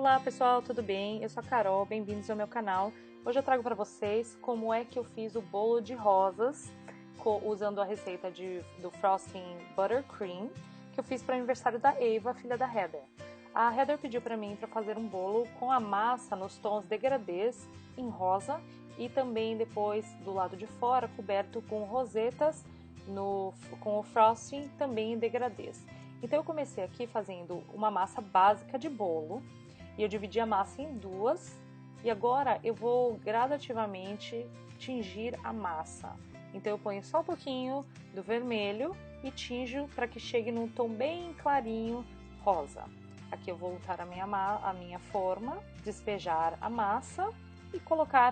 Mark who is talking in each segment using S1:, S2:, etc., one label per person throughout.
S1: Olá pessoal, tudo bem? Eu sou a Carol, bem-vindos ao meu canal. Hoje eu trago para vocês como é que eu fiz o bolo de rosas usando a receita do Frosting Buttercream que eu fiz para o aniversário da Eva, filha da Heather. A Heather pediu para mim para fazer um bolo com a massa nos tons degradês em rosa e também depois do lado de fora coberto com rosetas com o frosting também em degradês. Então eu comecei aqui fazendo uma massa básica de bolo e eu dividi a massa em duas e agora eu vou gradativamente tingir a massa. Então eu ponho só um pouquinho do vermelho e tinjo para que chegue num tom bem clarinho rosa. Aqui eu vou untar a minha forma, despejar a massa e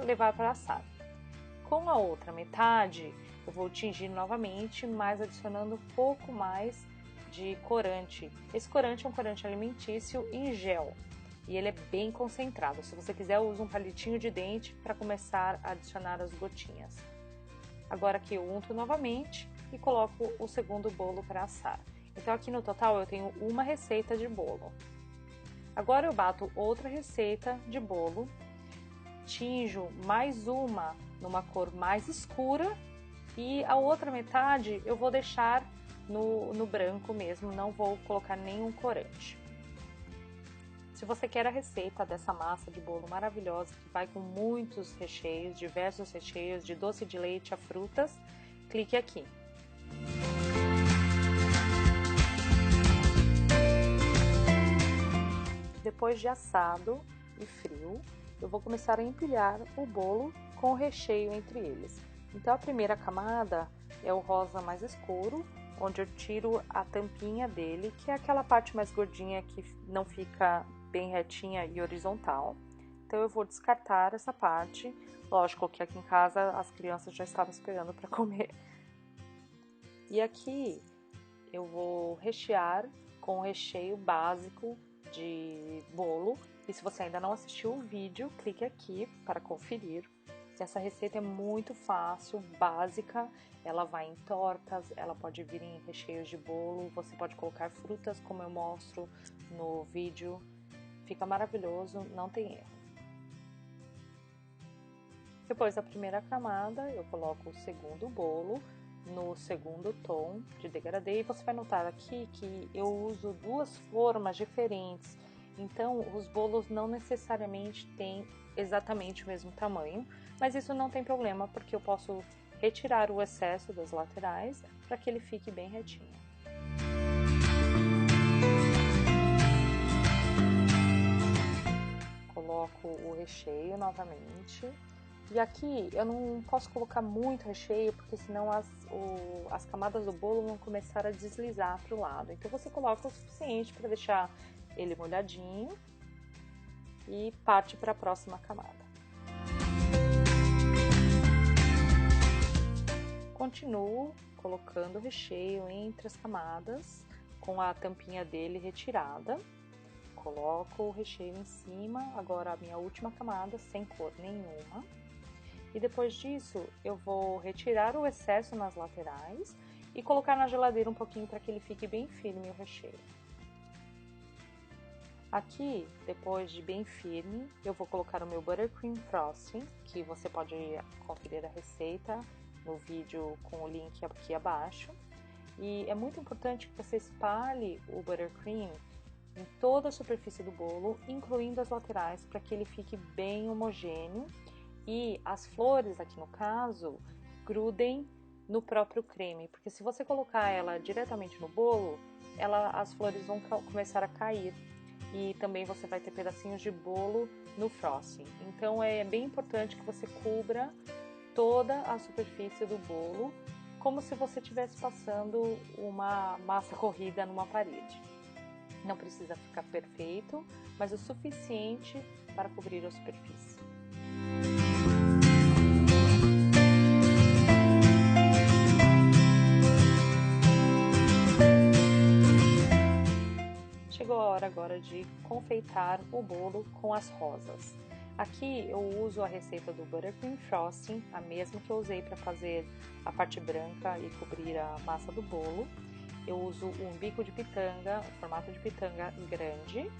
S1: levar para assar. Com a outra metade eu vou tingir novamente, mas adicionando um pouco mais de corante. Esse corante é um corante alimentício em gel e ele é bem concentrado. Se você quiser, eu uso um palitinho de dente para começar a adicionar as gotinhas. Agora aqui eu unto novamente e coloco o segundo bolo para assar. Então aqui no total eu tenho uma receita de bolo. Agora eu bato outra receita de bolo, tinjo mais uma numa cor mais escura e a outra metade eu vou deixar no branco mesmo, não vou colocar nenhum corante. Se você quer a receita dessa massa de bolo maravilhosa, que vai com muitos recheios, diversos recheios, de doce de leite a frutas, clique aqui. Depois de assado e frio, eu vou começar a empilhar o bolo com o recheio entre eles. Então a primeira camada é o rosa mais escuro, onde eu tiro a tampinha dele, que é aquela parte mais gordinha que não fica bem retinha e horizontal. Então eu vou descartar essa parte. Lógico que aqui em casa as crianças já estavam esperando para comer. E aqui eu vou rechear com o recheio básico de bolo. E se você ainda não assistiu o vídeo, clique aqui para conferir. Essa receita é muito fácil, básica, ela vai em tortas, ela pode vir em recheios de bolo, você pode colocar frutas como eu mostro no vídeo, fica maravilhoso, não tem erro. Depois da primeira camada, eu coloco o segundo bolo no segundo tom de degradê e você vai notar aqui que eu uso duas formas diferentes. Então, os bolos não necessariamente têm exatamente o mesmo tamanho, mas isso não tem problema, porque eu posso retirar o excesso das laterais para que ele fique bem retinho. Coloco o recheio novamente. E aqui eu não posso colocar muito recheio, porque senão as camadas do bolo vão começar a deslizar para o lado. Então você coloca o suficiente para deixar ele molhadinho e parte para a próxima camada. Continuo colocando o recheio entre as camadas com a tampinha dele retirada. Coloco o recheio em cima, agora a minha última camada sem cor nenhuma. E depois disso eu vou retirar o excesso nas laterais e colocar na geladeira um pouquinho para que ele fique bem firme o recheio. Aqui, depois de bem firme, eu vou colocar o meu Buttercream Frosting, que você pode conferir a receita no vídeo com o link aqui abaixo. E é muito importante que você espalhe o Buttercream em toda a superfície do bolo, incluindo as laterais, para que ele fique bem homogêneo e as flores, aqui no caso, grudem no próprio creme, porque se você colocar ela diretamente no bolo, as flores vão começar a cair. E também você vai ter pedacinhos de bolo no frosting. Então é bem importante que você cubra toda a superfície do bolo, como se você estivesse passando uma massa corrida numa parede. Não precisa ficar perfeito, mas o suficiente para cobrir a superfície. Chegou a hora agora de confeitar o bolo com as rosas. Aqui eu uso a receita do Buttercream Frosting, a mesma que eu usei para fazer a parte branca e cobrir a massa do bolo. Eu uso um bico de pitanga, um formato de pitanga grande,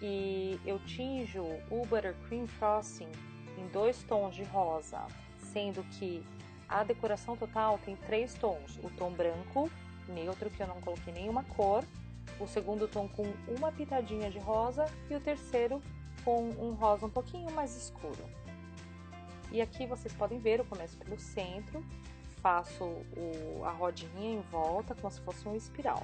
S1: e eu tinjo o Buttercream Frosting em 2 tons de rosa, sendo que a decoração total tem 3 tons, o tom branco, neutro, que eu não coloquei nenhuma cor, o segundo tom com uma pitadinha de rosa e o terceiro com um rosa um pouquinho mais escuro. E aqui vocês podem ver, eu começo pelo centro, faço a rodinha em volta como se fosse um espiral.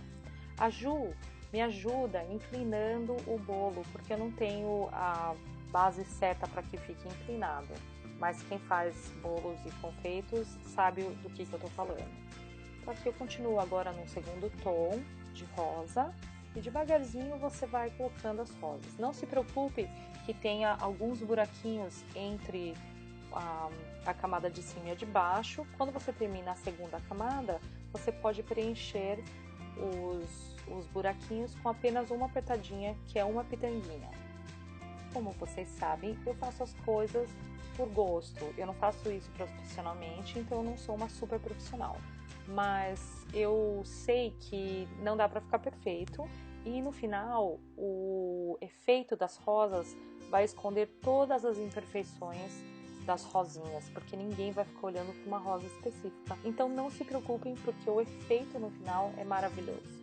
S1: A Ju me ajuda inclinando o bolo, porque eu não tenho a base certa para que fique inclinado, mas quem faz bolos e confeitos sabe do que eu estou falando. Então aqui eu continuo agora no segundo tom de rosa e devagarzinho você vai colocando as rosas. Não se preocupe que tenha alguns buraquinhos entre a camada de cima e a de baixo. Quando você termina a segunda camada, você pode preencher os buraquinhos com apenas uma apertadinha, que é uma pitanguinha. Como vocês sabem, eu faço as coisas por gosto. Eu não faço isso profissionalmente, então eu não sou uma super profissional. Mas eu sei que não dá para ficar perfeito e no final o efeito das rosas vai esconder todas as imperfeições das rosinhas, porque ninguém vai ficar olhando para uma rosa específica. Então não se preocupem, porque o efeito no final é maravilhoso.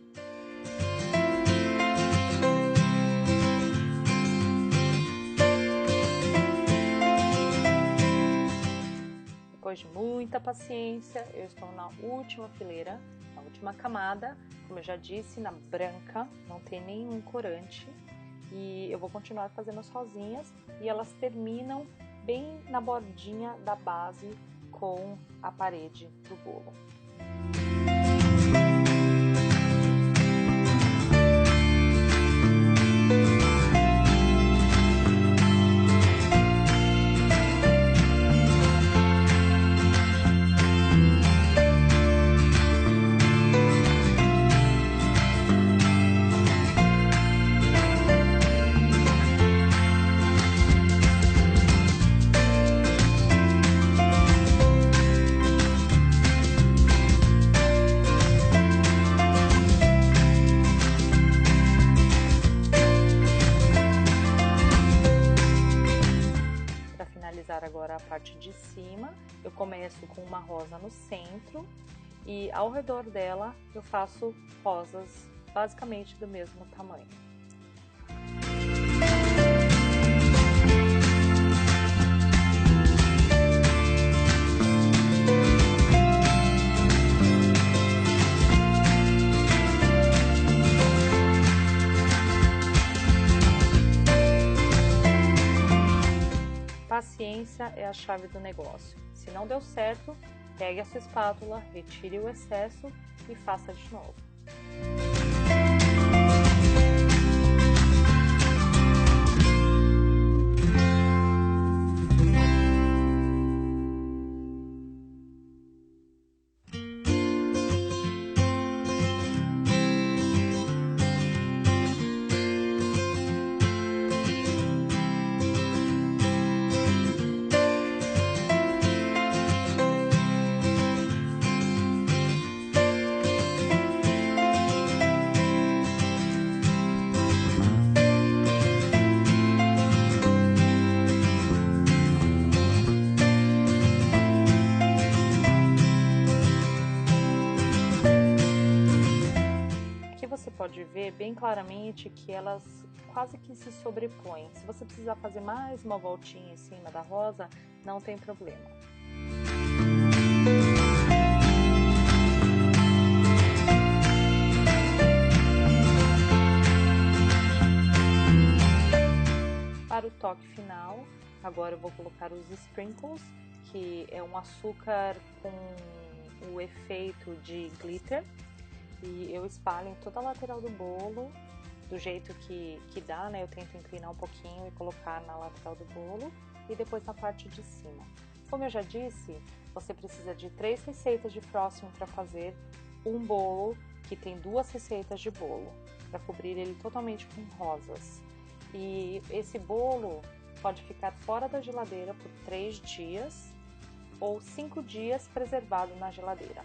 S1: Depois de muita paciência, eu estou na última fileira, na última camada, como eu já disse, na branca, não tem nenhum corante. E eu vou continuar fazendo as rosinhas e elas terminam bem na bordinha da base com a parede do bolo. Agora a parte de cima, eu começo com uma rosa no centro e ao redor dela eu faço rosas basicamente do mesmo tamanho. Paciência é a chave do negócio. Se não deu certo, pegue a sua espátula, retire o excesso e faça de novo. Você pode ver bem claramente que elas quase que se sobrepõem. Se você precisar fazer mais uma voltinha em cima da rosa, não tem problema. Para o toque final, agora eu vou colocar os sprinkles, que é um açúcar com o efeito de glitter. E eu espalho em toda a lateral do bolo, do jeito que dá, né? Eu tento inclinar um pouquinho e colocar na lateral do bolo e depois na parte de cima. Como eu já disse, você precisa de 3 receitas de frosting para fazer um bolo que tem 2 receitas de bolo, para cobrir ele totalmente com rosas. E esse bolo pode ficar fora da geladeira por 3 dias ou 5 dias preservado na geladeira.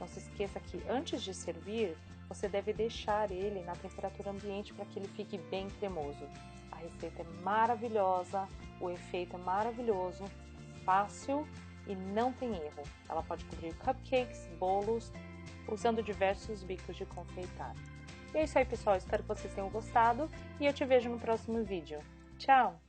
S1: Não se esqueça que antes de servir, você deve deixar ele na temperatura ambiente para que ele fique bem cremoso. A receita é maravilhosa, o efeito é maravilhoso, fácil e não tem erro. Ela pode cobrir cupcakes, bolos, usando diversos bicos de confeitar. E é isso aí, pessoal. Espero que vocês tenham gostado e eu te vejo no próximo vídeo. Tchau!